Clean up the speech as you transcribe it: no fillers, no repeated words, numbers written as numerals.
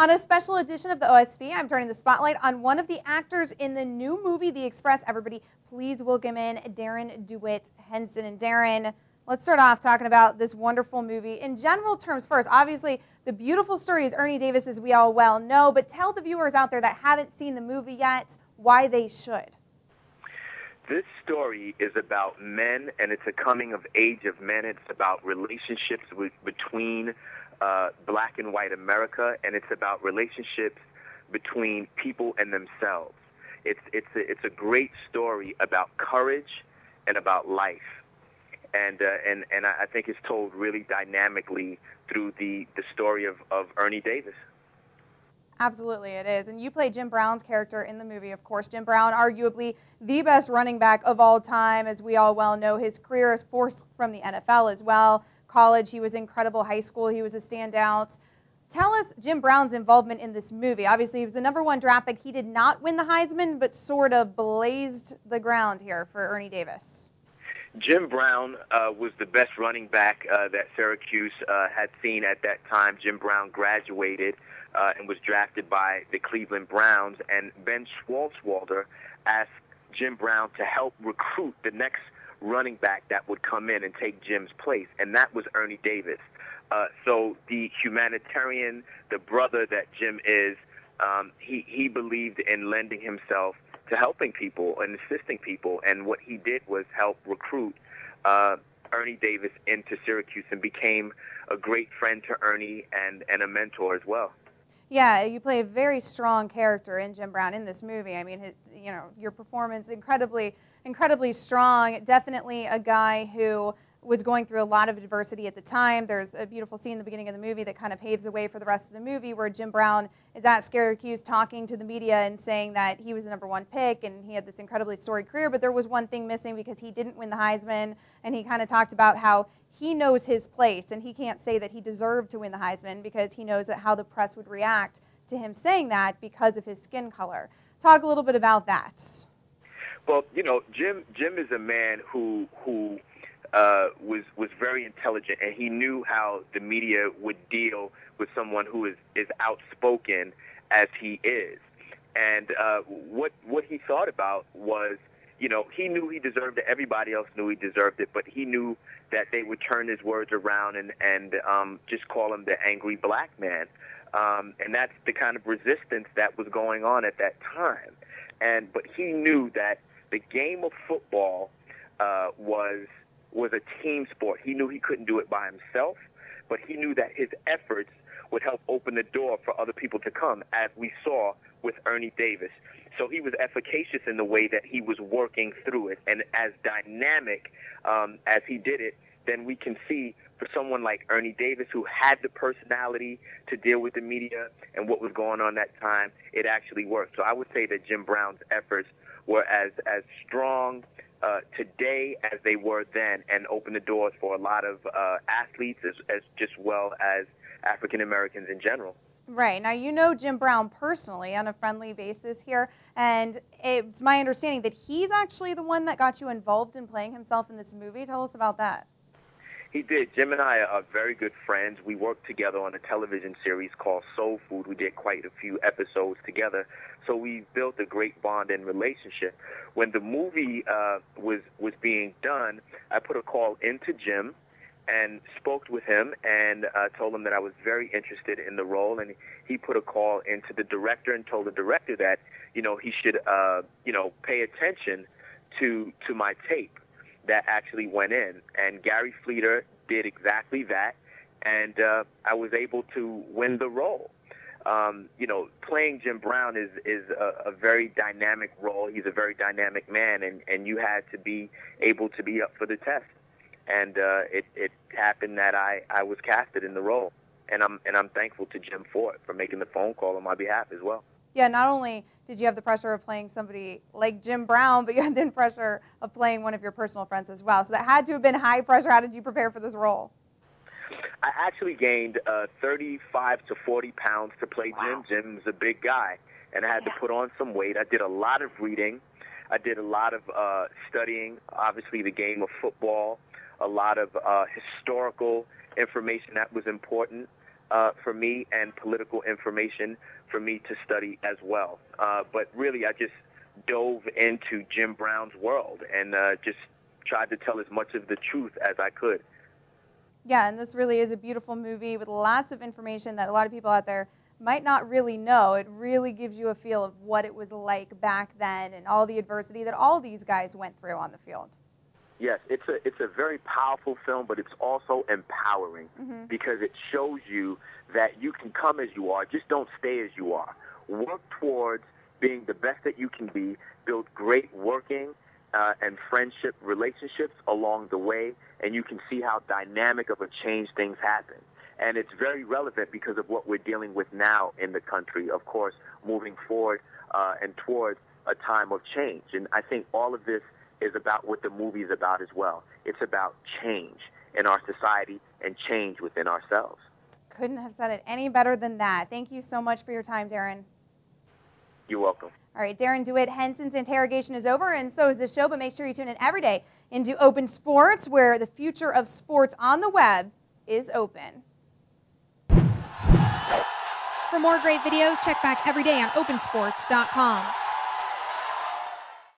On a special edition of the OSP, I'm turning the spotlight on one of the actors in the new movie, The Express. Everybody, please welcome in Darrin Henson. And Darrin, let's start off talking about this wonderful movie. In general terms first, obviously, the beautiful story is Ernie Davis, as we all well know, but tell the viewers out there that haven't seen the movie yet why they should. This story is about men, and it's a coming of age of men. It's about relationships between black and white America, and it's about relationships between people and themselves. It's a great story about courage and about life, and I think it's told really dynamically through the story of Ernie Davis. Absolutely, it is. And you play Jim Brown's character in the movie, of course. Jim Brown, arguably the best running back of all time, as we all well know. His career is forced from the NFL as well. College, he was incredible. High school, he was a standout. Tell us Jim Brown's involvement in this movie. Obviously, he was the #1 draft pick. He did not win the Heisman, but sort of blazed the ground here for Ernie Davis. Jim Brown was the best running back that Syracuse had seen at that time. Jim Brown graduated and was drafted by the Cleveland Browns, and Ben Schwartzwalder asked Jim Brown to help recruit the next running back that would come in and take Jim's place, and that was Ernie Davis. So the humanitarian, the brother that Jim is, he believed in lending himself to helping people and assisting people, and what he did was help recruit Ernie Davis into Syracuse and became a great friend to Ernie and a mentor as well. Yeah, you play a very strong character in Jim Brown in this movie. I mean, your performance incredibly strong. Definitely a guy who was going through a lot of adversity at the time. There's a beautiful scene in the beginning of the movie that kind of paves the way for the rest of the movie, where Jim Brown is at Syracuse talking to the media and saying that he was the #1 pick and he had this incredibly storied career, but there was one thing missing because he didn't win the Heisman, and he kind of talked about how he knows his place and he can't say that he deserved to win the Heisman because he knows how the press would react to him saying that because of his skin color. Talk a little bit about that. Well, Jim is a man who was very intelligent, and he knew how the media would deal with someone who is outspoken as he is. And what he thought about was, he knew he deserved it. Everybody else knew he deserved it, but he knew that they would turn his words around and just call him the angry black man. And that's the kind of resistance that was going on at that time. But he knew that the game of football was a team sport. He knew he couldn't do it by himself, but he knew that his efforts would help open the door for other people to come, as we saw with Ernie Davis. So he was efficacious in the way that he was working through it, and as dynamic as he did it, then we can see for someone like Ernie Davis, who had the personality to deal with the media and what was going on that time, it actually worked. So I would say that Jim Brown's efforts were as strong today as they were then, and opened the doors for a lot of athletes as just well as African Americans in general. Right. Now, you know Jim Brown personally on a friendly basis here, and it's my understanding that he's actually the one that got you involved in playing himself in this movie. Tell us about that. He did. Jim and I are very good friends. We worked together on a television series called Soul Food. We did quite a few episodes together, so we built a great bond and relationship. When the movie was being done, I put a call into Jim and spoke with him and told him that I was very interested in the role, and he put a call into the director and told the director that he should pay attention to my tape that actually went in. And Gary Fleeter did exactly that, and I was able to win the role. Playing Jim Brown is a very dynamic role. He's a very dynamic man, and you had to be able to be up for the test. And it happened that I was casted in the role, and I'm thankful to Jim for it, for making the phone call on my behalf as well. Yeah, not only did you have the pressure of playing somebody like Jim Brown, but you had the pressure of playing one of your personal friends as well. So that had to have been high pressure. How did you prepare for this role? I actually gained 35 to 40 pounds to play Jim. Wow. Jim's a big guy, and I had to put on some weight. I did a lot of reading. I did a lot of studying, obviously the game of football, a lot of historical information that was important. for me and political information for me to study as well. But really, I just dove into Jim Brown's world and just tried to tell as much of the truth as I could. Yeah, and this really is a beautiful movie with lots of information that a lot of people out there might not really know. It really gives you a feel of what it was like back then and all the adversity that all these guys went through on the field. Yes, it's a very powerful film, but it's also empowering because it shows you that you can come as you are, just don't stay as you are. Work towards being the best that you can be, build great working and friendship relationships along the way, and you can see how dynamic of a change things happen. And it's very relevant because of what we're dealing with now in the country, of course, moving forward and towards a time of change. And I think all of this is about what the movie is about as well. It's about change in our society and change within ourselves. Couldn't have said it any better than that. Thank you so much for your time, Darrin. You're welcome. All right, Darrin DeWitt Henson's interrogation is over, and so is this show, but make sure you tune in every day into Open Sports, where the future of sports on the web is open. For more great videos, check back every day on opensports.com.